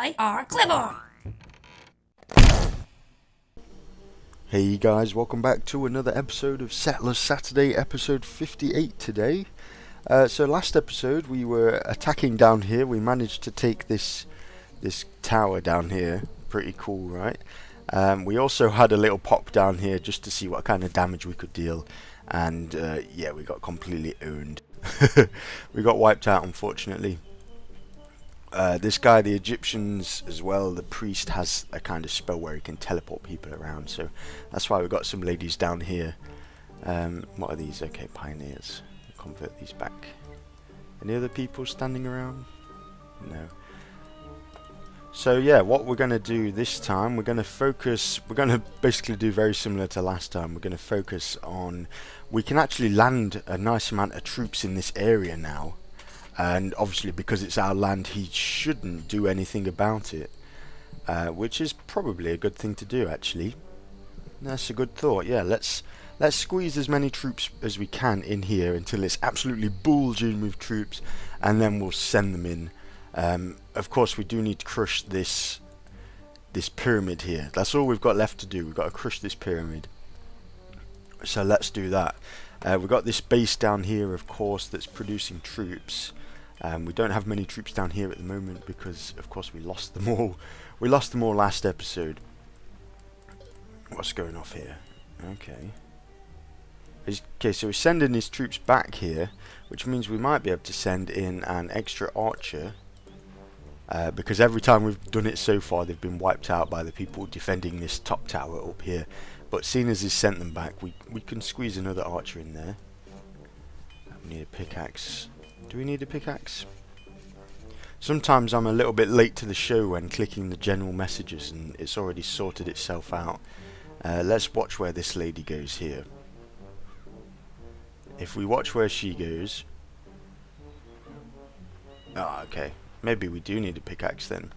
I are clever. Hey guys, welcome back to another episode of Settlers Saturday, episode 58 today. So last episode we were attacking down here. We managed to take this tower down here. Pretty cool, right? We also had a little pop down here just to see what kind of damage we could deal. And yeah, we got completely owned. We got wiped out, unfortunately. This guy, the Egyptians as well, the priest has a kind of spell where he can teleport people around, so that's why we've got some ladies down here. What are these? Okay, pioneers. I'll convert these back. Any other people standing around? No. So yeah, what we're going to do this time, we're going to basically do very similar to last time. We're going to focus on, we can actually land a nice amount of troops in this area now. And obviously because it's our land, he shouldn't do anything about it. Which is probably a good thing to do, actually. That's a good thought. Yeah, let's squeeze as many troops as we can in here until it's absolutely bulging with troops, and then we'll send them in. Of course, we do need to crush this pyramid here. That's all we've got left to do. We've got to crush this pyramid. So let's do that. We've got this base down here, of course, that's producing troops. We don't have many troops down here at the moment because, of course, we lost them all. We lost them all last episode. What's going off here? Okay. Okay, so we're sending these troops back here, which means we might be able to send in an extra archer. Because every time we've done it so far, they've been wiped out by the people defending this top tower up here. But seeing as he's sent them back, we can squeeze another archer in there. We need a pickaxe. Do we need a pickaxe? Sometimes I'm a little bit late to the show when clicking the general messages and it's already sorted itself out. Let's watch where this lady goes here. If we watch where she goes... Ah, okay. Maybe we do need a pickaxe then.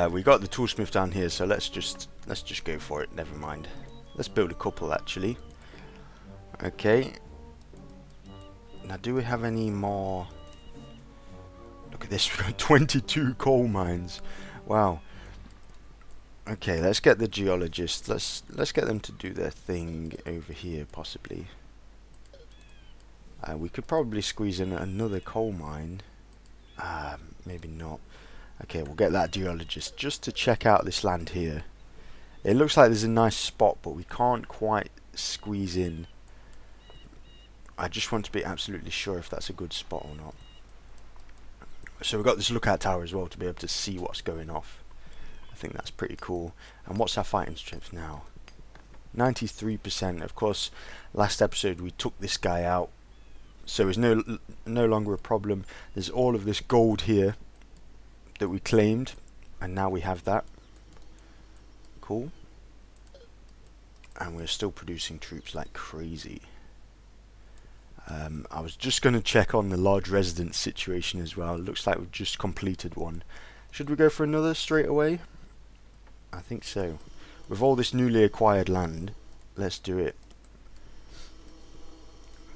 We got the toolsmith down here, so let's just go for it. Never mind. Let's build a couple actually. Okay. Now, do we have any more? Look at this. We've got 22 coal mines. Wow. Okay, let's get the geologists. Let's get them to do their thing over here, possibly. We could probably squeeze in another coal mine. Maybe not. Okay, we'll get that geologist just to check out this land here. It looks like there's a nice spot, but we can't quite squeeze in. I just want to be absolutely sure if that's a good spot or not. So we've got this lookout tower as well to be able to see what's going off. I think that's pretty cool. And what's our fighting strength now? 93%. Of course, last episode we took this guy out, so it's no longer a problem. There's all of this gold here that we claimed, and now we have that. Cool. And we're still producing troops like crazy. I was just going to check on the large residence situation as well. It looks like we've just completed one. Should we go for another straight away? I think so. With all this newly acquired land, let's do it.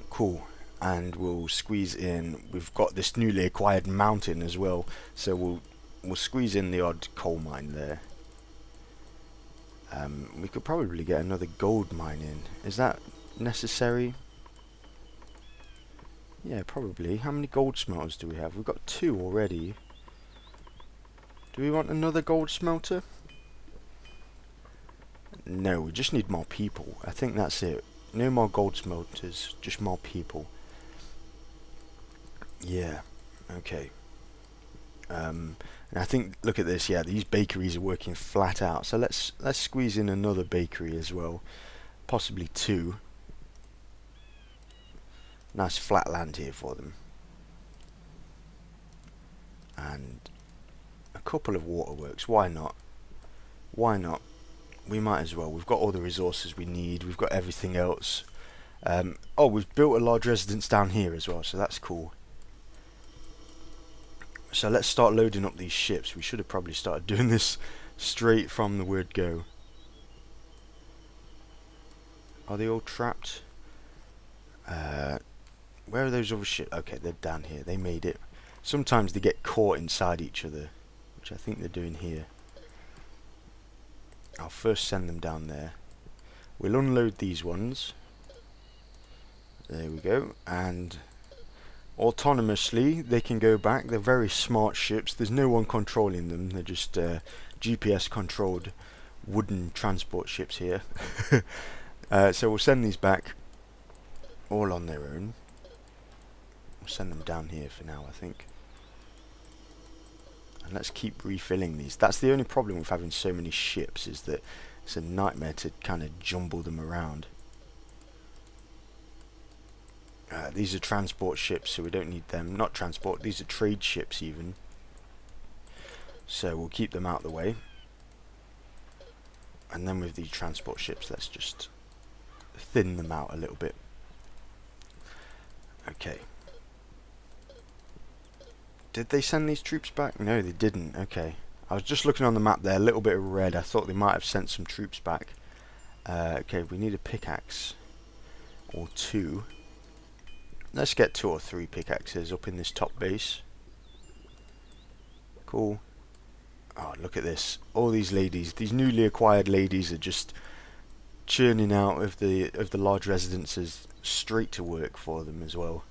Cool. And we'll squeeze in. We've got this newly acquired mountain as well, so we'll squeeze in the odd coal mine there. We could probably get another gold mine in. Is that necessary? Yeah, probably. How many gold smelters do we have? We've got 2 already. Do we want another gold smelter? No, we just need more people. I think that's it. No more gold smelters, just more people. Yeah, okay. And I think, look at this, yeah, these bakeries are working flat out. So let's squeeze in another bakery as well. Possibly 2. Nice flat land here for them. And a couple of waterworks. Why not? Why not? We might as well. We've got all the resources we need. We've got everything else. Oh, we've built a large residence down here as well, so that's cool. So let's start loading up these ships. We should have probably started doing this straight from the word go. Are they all trapped? Where are those other ships? Okay, they're down here. They made it. Sometimes they get caught inside each other. which I think they're doing here. I'll first send them down there. We'll unload these ones. There we go. And autonomously they can go back. They're very smart ships. There's no one controlling them. They're just GPS controlled wooden transport ships here. So we'll send these back all on their own. We'll send them down here for now, I think. And let's keep refilling these. That's the only problem with having so many ships, is that it's a nightmare to kind of jumble them around. These are transport ships, so we don't need them. Not transport, these are trade ships even. So we'll keep them out of the way. And then with these transport ships, let's just thin them out a little bit. Okay. Did they send these troops back? No, they didn't. Okay. I was just looking on the map there, a little bit of red. I thought they might have sent some troops back. Okay, we need a pickaxe. Or 2. Let's get 2 or 3 pickaxes up in this top base. Cool. Oh, look at this. All these ladies, these newly acquired ladies are just churning out of the large residences straight to work for them as well.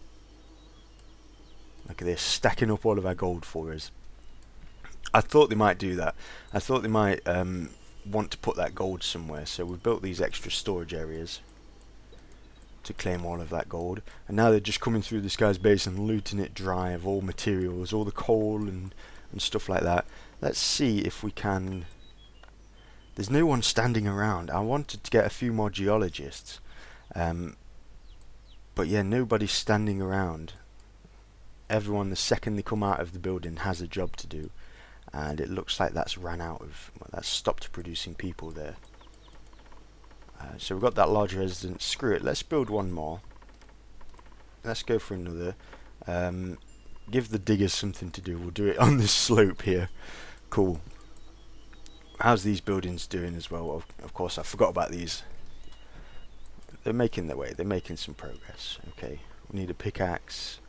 Look at this, stacking up all of our gold for us. I thought they might do that. I thought they might want to put that gold somewhere, so we've built these extra storage areas to claim all of that gold. And now they're just coming through this guy's base and looting it dry of all materials, all the coal and stuff like that. Let's see if we can... There's no one standing around. I wanted to get a few more geologists. But yeah, nobody's standing around. Everyone, the second they come out of the building, has a job to do. And it looks like that's ran out of... Well, that's stopped producing people there. So we've got that large residence. Screw it, let's build one more. Let's go for another. Give the diggers something to do. We'll do it on this slope here. Cool. How's these buildings doing as well? Of course, I forgot about these. They're making their way. They're making some progress. Okay, we need a pickaxe.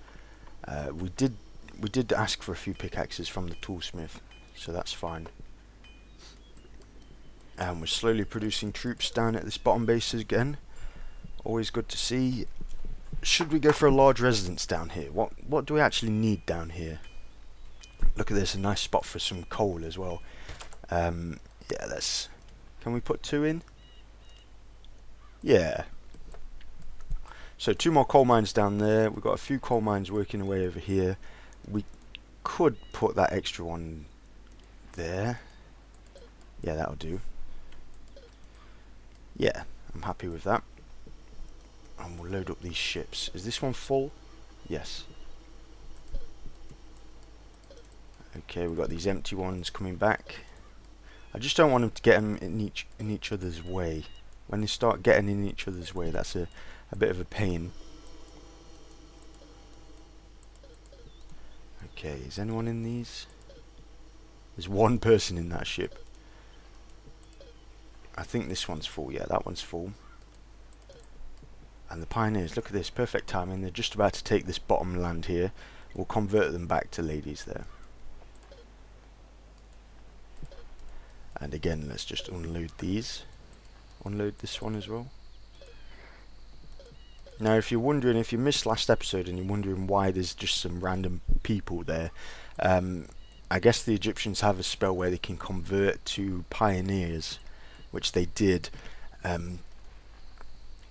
We did ask for a few pickaxes from the toolsmith, so that's fine. And we're slowly producing troops down at this bottom base again. Always good to see. Should we go for a large residence down here? What do we actually need down here? Look at this, a nice spot for some coal as well. Yeah, let's... Can we put 2 in? Yeah. So 2 more coal mines down there. We've got a few coal mines working away over here. We could put that extra one there. Yeah, that'll do. Yeah, I'm happy with that. And we'll load up these ships. Is this one full? Yes. Okay, we've got these empty ones coming back. I just don't want them to get them in each other's way. When they start getting in each other's way, that's a bit of a pain. Okay, is anyone in these? There's one person in that ship. I think this one's full. Yeah, that one's full. And the pioneers, look at this, perfect timing. They're just about to take this bottom land here. We'll convert them back to ladies there. And again, let's just unload these. Unload this one as well. Now, if you're wondering, if you missed last episode and you're wondering why there's just some random people there, I guess the Egyptians have a spell where they can convert to pioneers, which they did.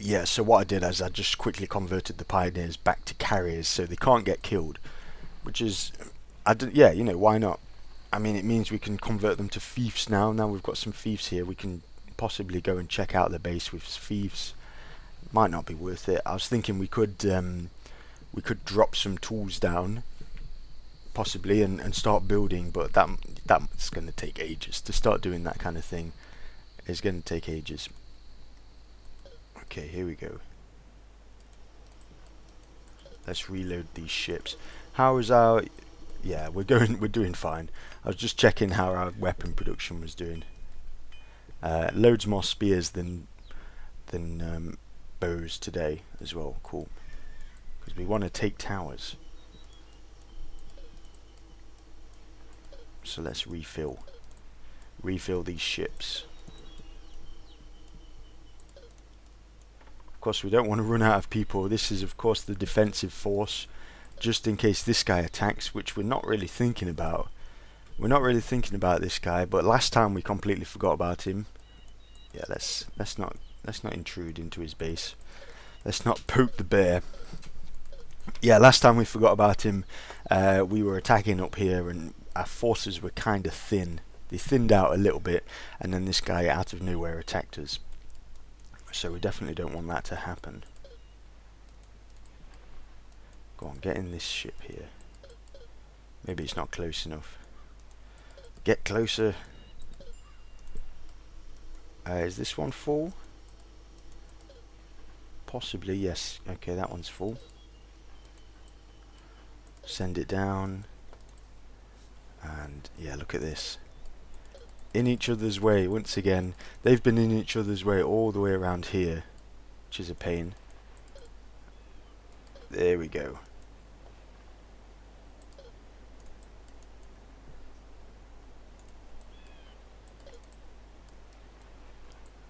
Yeah, so what I did is I just quickly converted the pioneers back to carriers so they can't get killed, which is, yeah, you know, why not? I mean, it means we can convert them to fiefs now. Now we've got some fiefs here, we can possibly go and check out the base with fiefs. Might not be worth it. I was thinking we could drop some tools down, possibly, and start building, but that's going to take ages. To start doing that kind of thing is going to take ages. Okay, here we go. Let's reload these ships. How is our... Yeah, we're doing fine. I was just checking how our weapon production was doing. Loads more spears than bows today as well. Cool. Because we want to take towers. So let's refill these ships. Of course, we don't want to run out of people. This is of course the defensive force, just in case this guy attacks, which we're not really thinking about. We're not really thinking about this guy, but last time we completely forgot about him. Yeah, let's not intrude into his base. Let's not poke the bear. Yeah, last time we forgot about him. We were attacking up here, and our forces were kind of thin. They thinned out a little bit, and then this guy out of nowhere attacked us. So we definitely don't want that to happen. Go on, get in this ship here. Maybe it's not close enough. Get closer. Is this one full? Possibly, yes. Okay, that one's full. Send it down. And yeah, look at this. In each other's way, once again. They've been in each other's way all the way around here, which is a pain. There we go.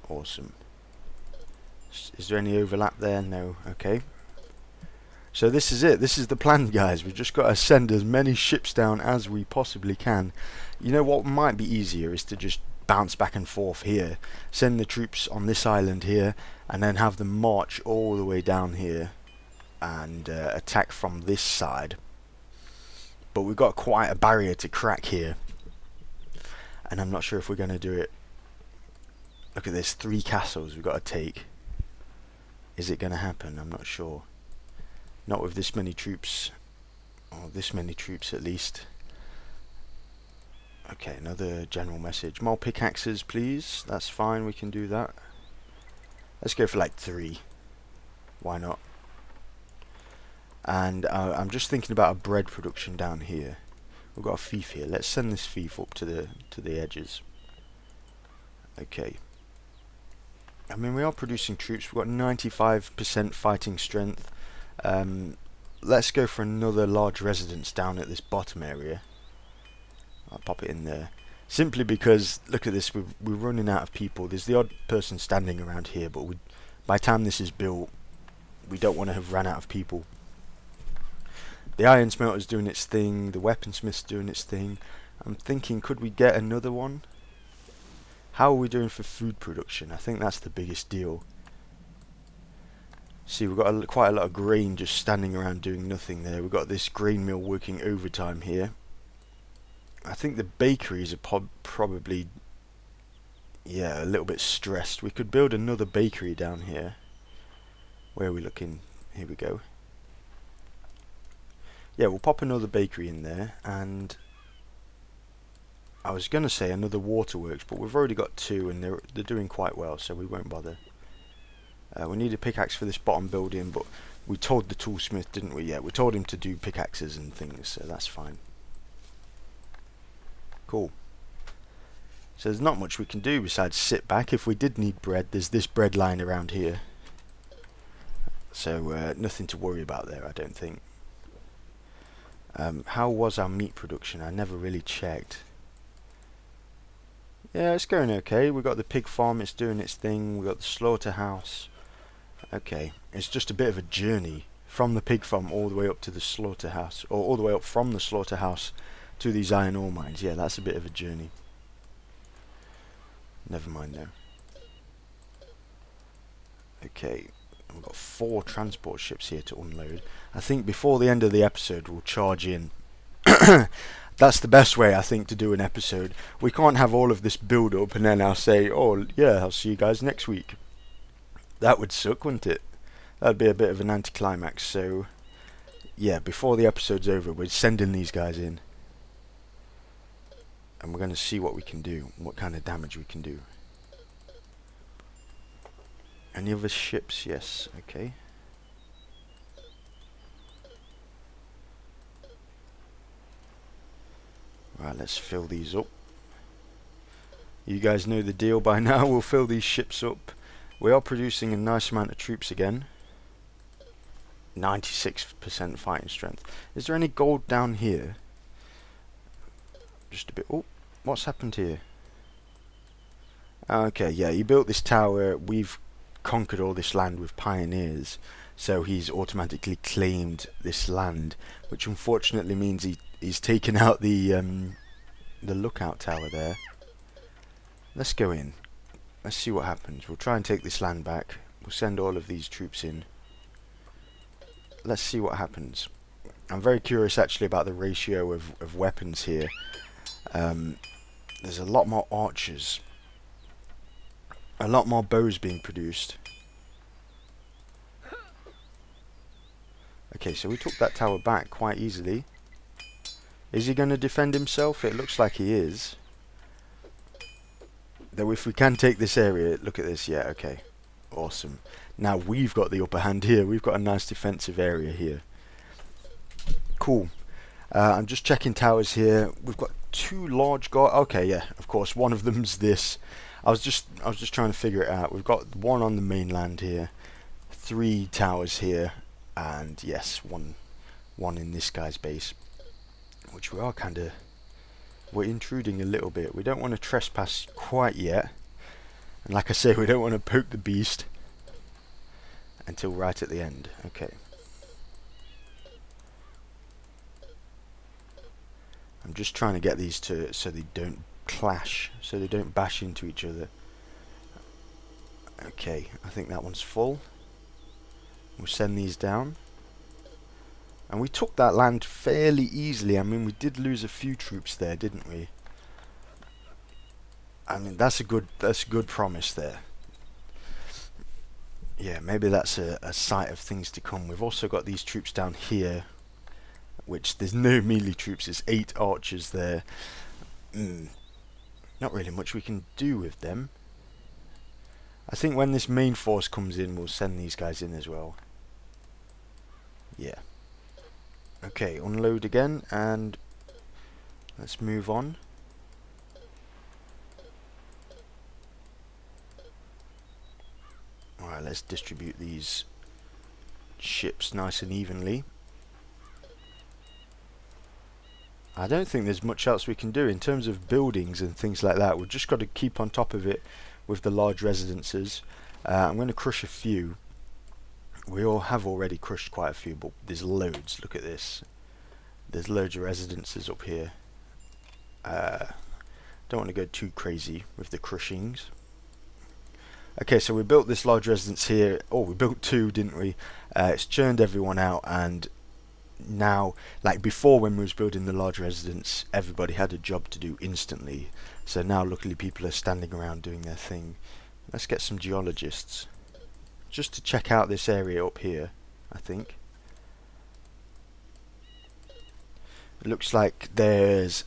Awesome. Is there any overlap there? No. Okay. So this is it. This is the plan, guys. We've just got to send as many ships down as we possibly can. You know what might be easier is to just bounce back and forth here. Send the troops on this island here, and then have them march all the way down here and attack from this side. But we've got quite a barrier to crack here, and I'm not sure if we're going to do it. Look at this, 3 castles we've got to take. Is it going to happen? I'm not sure. Not with this many troops, or this many troops at least. Okay, another general message. More pickaxes, please. That's fine, we can do that. Let's go for like 3. Why not? And I'm just thinking about a bread production down here. We've got a fief here. Let's send this fief up to the edges. Okay. I mean, we are producing troops. We've got 95% fighting strength. Let's go for another large residence down at this bottom area. I'll pop it in there. Simply because, look at this, we're running out of people. There's the odd person standing around here, but by the time this is built, we don't want to have ran out of people. The iron smelter's doing its thing, the weaponsmith's doing its thing. I'm thinking, could we get another one? How are we doing for food production? I think that's the biggest deal. See, we've got quite a lot of grain just standing around doing nothing there. We've got this grain mill working overtime here. I think the bakeries are probably, yeah, a little bit stressed. We could build another bakery down here. Where are we looking? Here we go. Yeah, we'll pop another bakery in there, and I was going to say another waterworks, but we've already got 2, and they're doing quite well, so we won't bother. We need a pickaxe for this bottom building, but we told the toolsmith, didn't we? Yeah, we told him to do pickaxes and things, so that's fine. Cool. So there's not much we can do besides sit back. If we did need bread, there's this bread line around here. So nothing to worry about there, I don't think. How was our meat production? I never really checked. Yeah, it's going okay. We've got the pig farm, it's doing its thing. We've got the slaughterhouse. Okay, it's just a bit of a journey from the pig farm all the way up to the slaughterhouse, or all the way up from the slaughterhouse to these iron ore mines. Yeah, that's a bit of a journey. Never mind though. Okay, we've got 4 transport ships here to unload. I think before the end of the episode we'll charge in. That's the best way, I think, to do an episode. We can't have all of this build up and then I'll say, oh yeah, I'll see you guys next week. That would suck, wouldn't it? That'd be a bit of an anticlimax. So yeah, before the episode's over, we're sending these guys in, and we're going to see what we can do, what kind of damage we can do. Any other ships? Yes, okay. Right, let's fill these up. You guys know the deal by now. We'll fill these ships up. We are producing a nice amount of troops again. 96% fighting strength. Is there any gold down here? just a bit. Oh, what's happened here? Okay, yeah, he built this tower. We've conquered all this land with pioneers, so he's automatically claimed this land, which unfortunately means he's taken out the lookout tower there. Let's go in. Let's see what happens. We'll try and take this land back. We'll send all of these troops in. Let's see what happens. I'm very curious actually about the ratio of weapons here. There's a lot more archers. A lot more bows being produced. Okay, so we took that tower back quite easily. Is he going to defend himself? It looks like he is. Though if we can take this area, look at this. Yeah, okay. Awesome. Now we've got the upper hand here. We've got a nice defensive area here. Cool. I'm just checking towers here. We've got two large guard. Okay, yeah, of course. One of them's this. I was just trying to figure it out. We've got one on the mainland here, 3 towers here, and yes, one in this guy's base, which we're intruding a little bit. We don't want to trespass quite yet, and like I say, we don't want to poke the beast until right at the end. Okay. I'm just trying to get these so they don't clash, so they don't bash into each other. Okay, I think that one's full. We'll send these down. And we took that land fairly easily. I mean, we did lose a few troops there, didn't we? I mean, that's a good promise there. Yeah, maybe that's a sight of things to come. We've also got these troops down here, which there's no melee troops. There's 8 archers there. Not really much we can do with them. I think when this main force comes in, we'll send these guys in as well. Yeah. Okay, unload again, and let's move on. Alright, let's distribute these ships nice and evenly. I don't think there's much else we can do in terms of buildings and things like that. We've just got to keep on top of it with the large residences. I'm going to crush a few. We all have already crushed quite a few, but there's loads. Look at this. There's loads of residences up here. Don't want to go too crazy with the crushings. Okay, so we built this large residence here. Oh, we built 2, didn't we? It's churned everyone out, and now, like before when we was building the large residence, everybody had a job to do instantly. So now luckily people are standing around doing their thing. Let's get some geologists just to check out this area up here. I think it looks like there's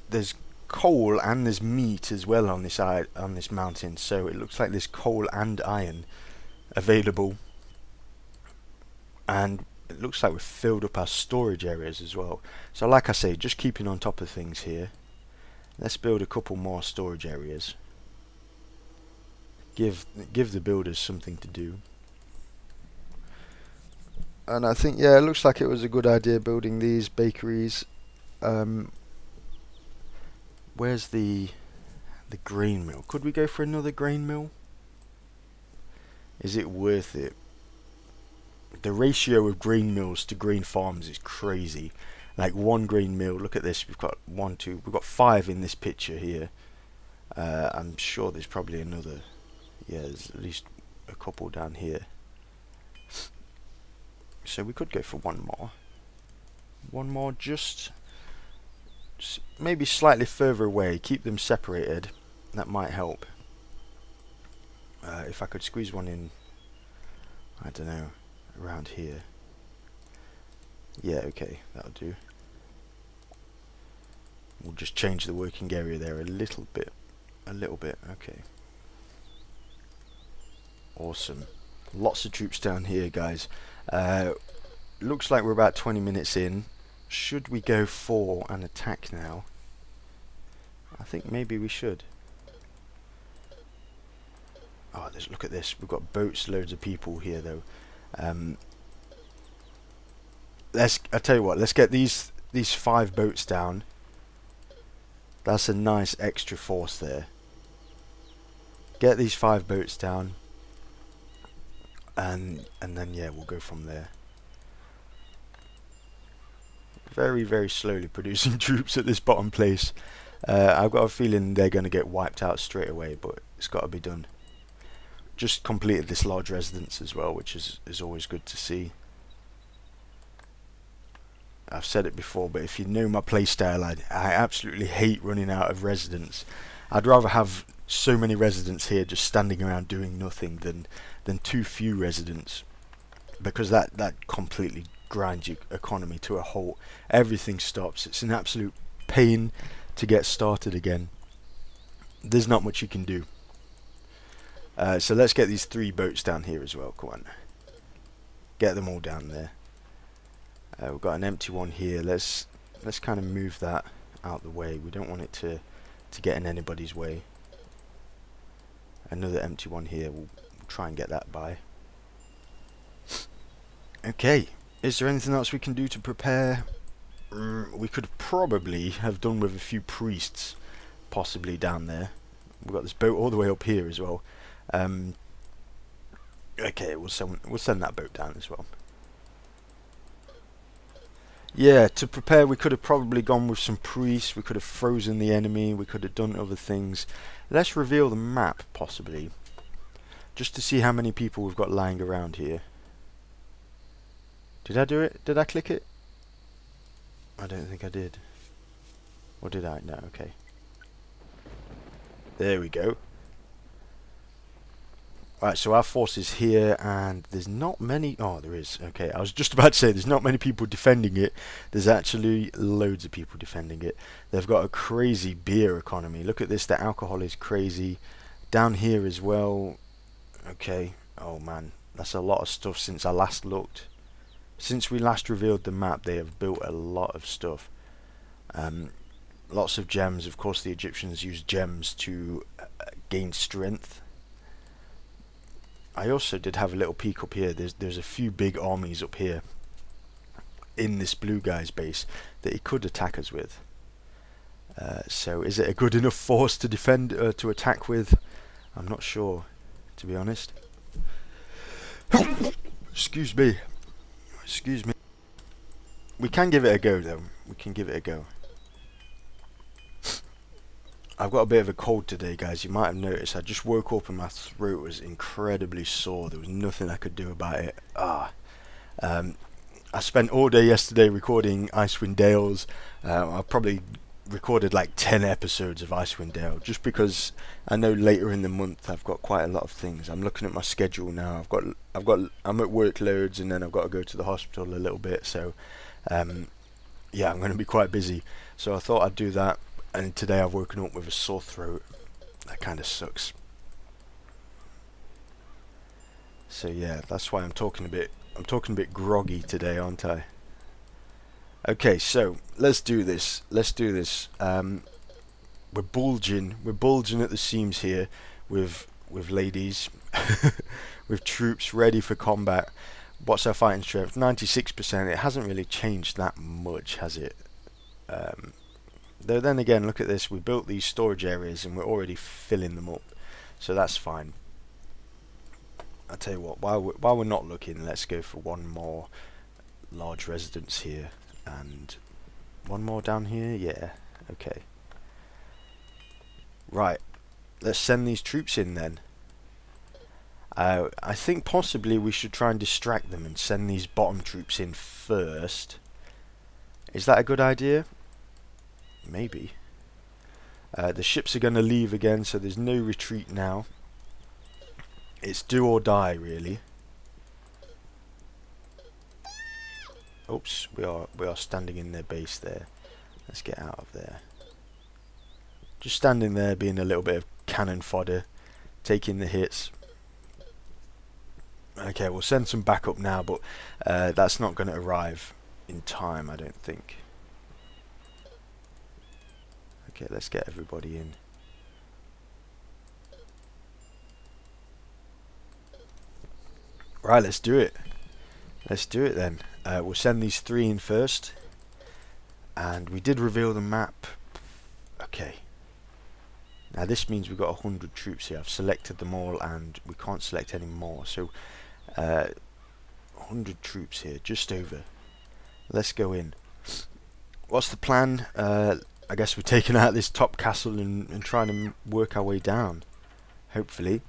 coal and there's meat as well on this mountain, so it looks like there's coal and iron available, and it looks like we've filled up our storage areas as well. So like I say, just keeping on top of things here. Let's build a couple more storage areas. Give the builders something to do. And I think, yeah, it looks like it was a good idea building these bakeries. Where's the grain mill? Could we go for another grain mill? Is it worth it? The ratio of grain mills to grain farms is crazy. Like one grain mill, look at this, we've got 1, 2, we've got 5 in this picture here. I'm sure there's probably another. Yeah, there's at least a couple down here. So we could go for one more. One more, just maybe slightly further away, keep them separated. That might help. If I could squeeze one in, I don't know, around here. Yeah, okay, that'll do. We'll just change the working area there a little bit. Okay. Awesome. Lots of troops down here, guys. Looks like we're about 20 minutes in. Should we go for an attack now? I think maybe we should. Oh, look at this. We've got boats, loads of people here, though. I tell you what. Let's get these 5 boats down. That's a nice extra force there. Get these 5 boats down, and then yeah, we'll go from there. Very, very slowly producing troops at this bottom place. I've got a feeling they're going to get wiped out straight away, but it's got to be done. Just completed this large residence as well, which is always good to see. I've said it before, but if you know my playstyle, I absolutely hate running out of residents. I'd rather have so many residents here just standing around doing nothing than too few residents, because that completely grinds your economy to a halt. Everything stops. It's an absolute pain to get started again. There's not much you can do. So let's get these 3 boats down here as well. Come on, get them all down there. We've got an empty one here. Let's kind of move that out the way. We don't want it to get in anybody's way. Another empty one here. We'll try and get that by. Okay, is there anything else we can do to prepare? We could probably have done with a few priests, possibly down there. We've got this boat all the way up here as well. Okay, we'll send that boat down as well. Yeah, to prepare, we could have probably gone with some priests. We could have frozen the enemy. We could have done other things. Let's reveal the map, possibly, just to see how many people we've got lying around here. Did I do it? Did I click it? I don't think I did. Or did I? No, okay. There we go. Right, so our force is here, and there's not many... Oh, there is. Okay, I was just about to say there's not many people defending it. There's actually loads of people defending it. They've got a crazy beer economy. Look at this, the alcohol is crazy. Down here as well. Okay. Oh, man. That's a lot of stuff since I last looked. Since we last revealed the map, they have built a lot of stuff. Lots of gems. Of course, the Egyptians used gems to gain strength. I also did have a little peek up here. There's a few big armies up here in this blue guy's base that he could attack us with. So is it a good enough force to defend, to attack with? I'm not sure, to be honest. Excuse me. Excuse me. We can give it a go, though. We can give it a go. I've got a bit of a cold today, guys. You might have noticed. I just woke up and my throat was incredibly sore. There was nothing I could do about it. I spent all day yesterday recording Icewind Dales. I probably recorded like 10 episodes of Icewind Dale, just because I know later in the month I've got quite a lot of things. I'm looking at my schedule now. I'm at work loads, and then I've got to go to the hospital a little bit. So, yeah, I'm going to be quite busy. So I thought I'd do that. And today I've woken up with a sore throat. That kind of sucks. So yeah, that's why I'm talking a bit groggy today, aren't I? Okay, so let's do this. We're bulging at the seams here with ladies, with troops ready for combat. What's our fighting strength? 96%. It hasn't really changed that much, has it? Though then again, look at this. We built these storage areas and we're already filling them up, so that's fine. I'll tell you what. While we're not looking, let's go for one more large residence here and one more down here. Yeah. Okay. Right. Let's send these troops in then. I think possibly we should try and distract them and send these bottom troops in first. Is that a good idea? Maybe. The ships are going to leave again, so there's no retreat now. It's do or die, really. Oops, we are standing in their base there. Let's get out of there. Just standing there, being a little bit of cannon fodder, taking the hits. Okay, we'll send some backup now, but that's not going to arrive in time, I don't think. Okay, let's get everybody in. Right, let's do it. Let's do it then. We'll send these 3 in first. And we did reveal the map. Okay. Now this means we've got 100 troops here. I've selected them all and we can't select any more. So 100 troops here, just over. Let's go in. What's the plan? I guess we're taking out this top castle and trying to work our way down. Hopefully.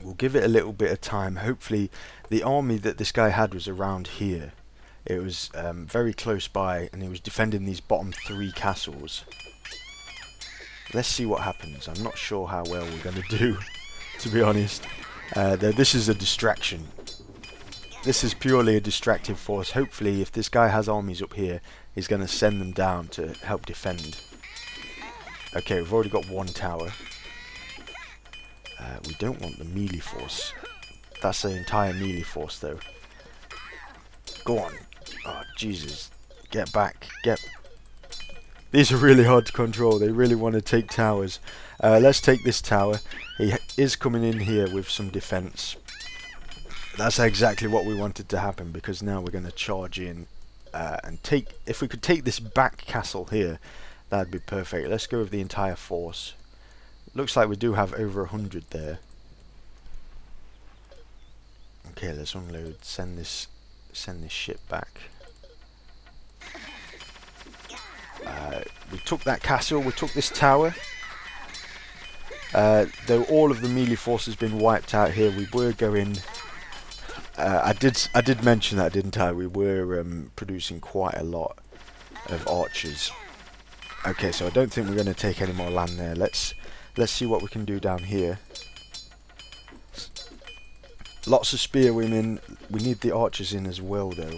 We'll give it a little bit of time. Hopefully the army that this guy had was around here. It was very close by and he was defending these bottom 3 castles. Let's see what happens. I'm not sure how well we're going to do, to be honest. This is a distraction. This is purely a distractive force. Hopefully, if this guy has armies up here, he's going to send them down to help defend. Okay, we've already got 1 tower. We don't want the melee force. That's the entire melee force, though. Go on. Oh, Jesus. Get back. These are really hard to control. They really want to take towers. Let's take this tower. He is coming in here with some defense. That's exactly what we wanted to happen, because now we're going to charge in and take... If we could take this back castle here, that'd be perfect. Let's go with the entire force. Looks like we do have over 100 there. Okay, let's unload. Send this ship back. We took that castle. We took this tower. Though all of the melee force has been wiped out here, we were going... I did mention that, didn't I? We were producing quite a lot of archers. Okay, so I don't think we're going to take any more land there. Let's see what we can do down here. Lots of spearwomen. We need the archers in as well, though,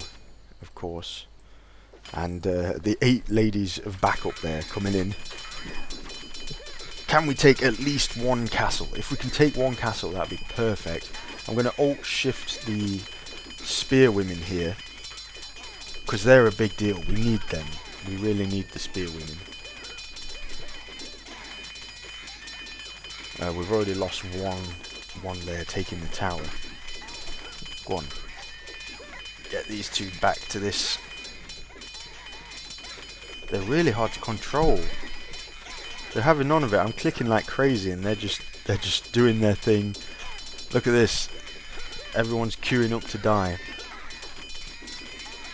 of course. And the 8 ladies of backup there coming in. Can we take at least 1 castle? If we can take 1 castle, that'd be perfect. I'm going to alt-shift the spearwomen here, because they're a big deal. We need them. We really need the spearwomen. We've already lost one there, taking the tower. Go on. Get these 2 back to this. They're really hard to control. They're having none of it. I'm clicking like crazy and they're just doing their thing. Look at this. Everyone's queuing up to die.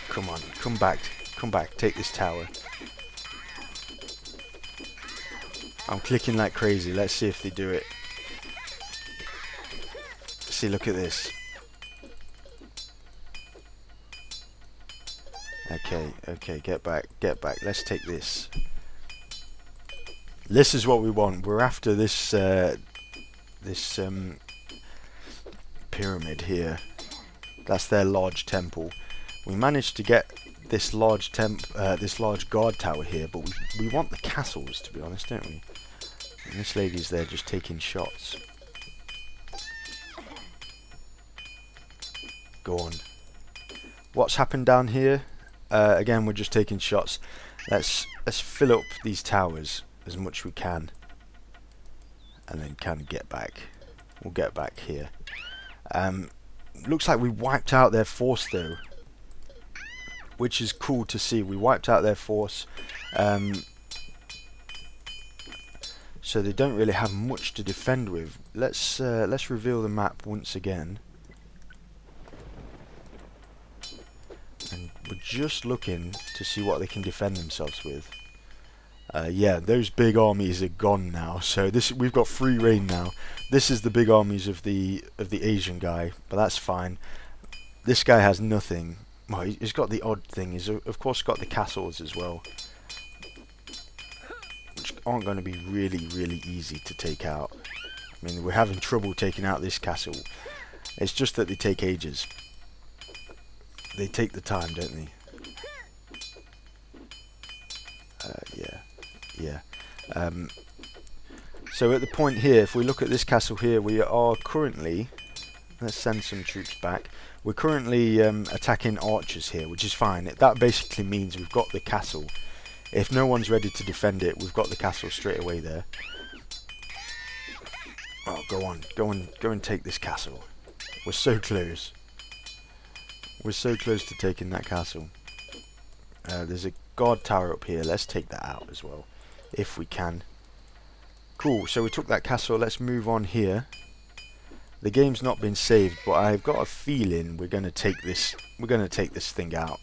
Come on, come back, take this tower. I'm clicking like crazy. Let's see if they do it. See, look at this. Okay, get back. Let's take this. This is what we want. We're after this pyramid here. That's their large temple. We managed to get this large guard tower here, but we want the castles, to be honest, don't we? And this lady's there just taking shots. Go on. What's happened down here? Again, we're just taking shots. Let's fill up these towers as much as we can, and then kind of get back. We'll get back here. Looks like we wiped out their force though, which is cool to see. We wiped out their force, so they don't really have much to defend with. Let's reveal the map once again, and we're just looking to see what they can defend themselves with. Yeah, those big armies are gone now. So we've got free reign now. This is the big armies of the Asian guy, but that's fine. This guy has nothing. Well, he's got the odd thing. He's of course got the castles as well, which aren't going to be really easy to take out. I mean, we're having trouble taking out this castle. It's just that they take ages. They take the time, don't they? Yeah. So at the point here, if we look at this castle here, we are currently... Let's send some troops back. We're currently attacking archers here, which is fine. That basically means we've got the castle. If no one's ready to defend it, we've got the castle straight away there. Oh, go and take this castle. We're so close. We're so close to taking that castle. There's a guard tower up here. Let's take that out as well. if we can. Cool, so we took that castle. Let's move on here. The game's not been saved, but I've got a feeling we're going to take this thing out.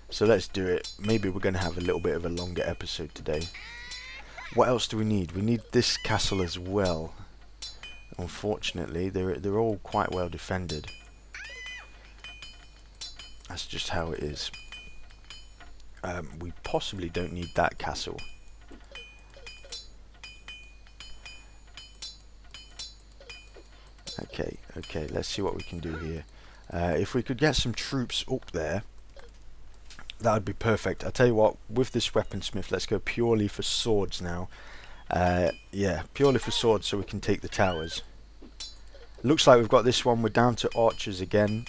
So let's do it. Maybe we're going to have a little bit of a longer episode today. What else do we need? We need this castle as well. Unfortunately, they're all quite well defended. That's just how it is. We possibly don't need that castle. Okay, let's see what we can do here. If we could get some troops up there, that would be perfect. I'll tell you what, with this weaponsmith, let's go purely for swords now. Yeah, purely for swords so we can take the towers. Looks like we've got this one. We're down to archers again.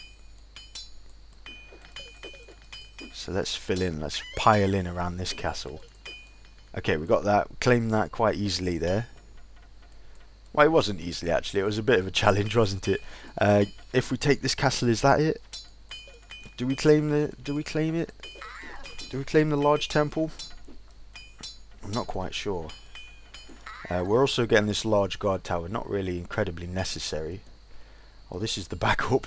So let's fill in, let's pile in around this castle. Okay, we got that. Claimed that quite easily there. Well, it wasn't easily actually. It was a bit of a challenge, wasn't it? If we take this castle, is that it? Do we claim it? Do we claim the large temple? I'm not quite sure. We're also getting this large guard tower. Not really incredibly necessary. Oh, this is the backup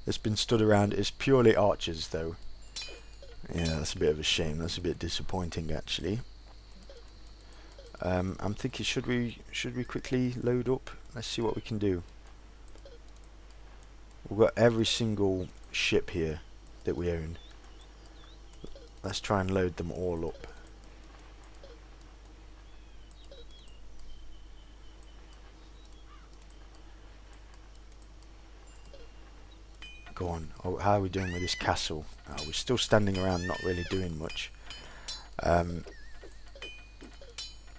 that's been stood around. It's purely archers, though. Yeah, that's a bit of a shame. That's a bit disappointing, actually. I'm thinking, should we quickly load up? Let's see what we can do. We've got every single ship here that we own. Let's try and load them all up. Go on. Oh, how are we doing with this castle? We're still standing around, not really doing much.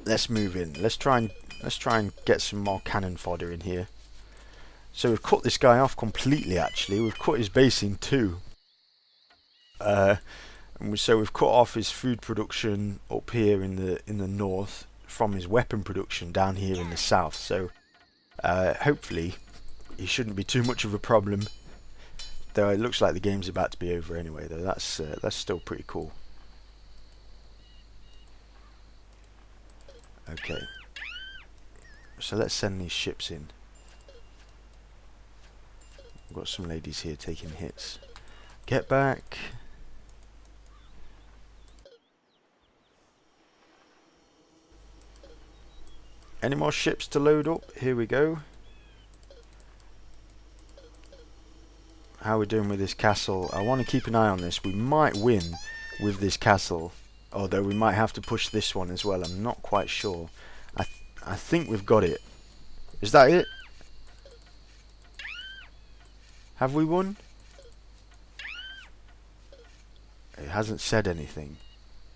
Let's move in. Let's try and get some more cannon fodder in here. So we've cut this guy off completely. Actually, we've cut his base in two. So we've cut off his food production up here in the north from his weapon production down here in the south. So hopefully he shouldn't be too much of a problem. Though it looks like the game's about to be over anyway. Though that's still pretty cool. Okay. So let's send these ships in. We've got some ladies here taking hits. Get back. Any more ships to load up? Here we go. How are we doing with this castle? I want to keep an eye on this. We might win with this castle, although we might have to push this one as well. I'm not quite sure. I think we've got it. Is that it? Have we won? It hasn't said anything.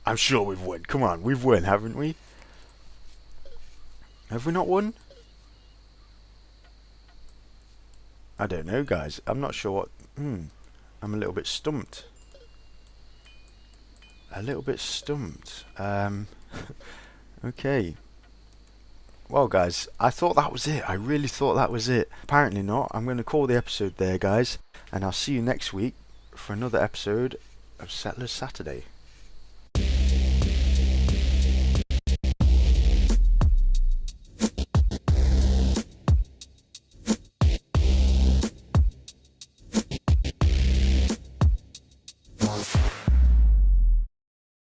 I'm sure we've won. Come on, we've won, haven't we? Have we not won? I don't know, guys. I'm not sure what... I'm a little bit stumped. A little bit stumped. Okay. Well, guys, I thought that was it. I really thought that was it. Apparently not. I'm going to call the episode there, guys. And I'll see you next week for another episode of Settlers Saturday.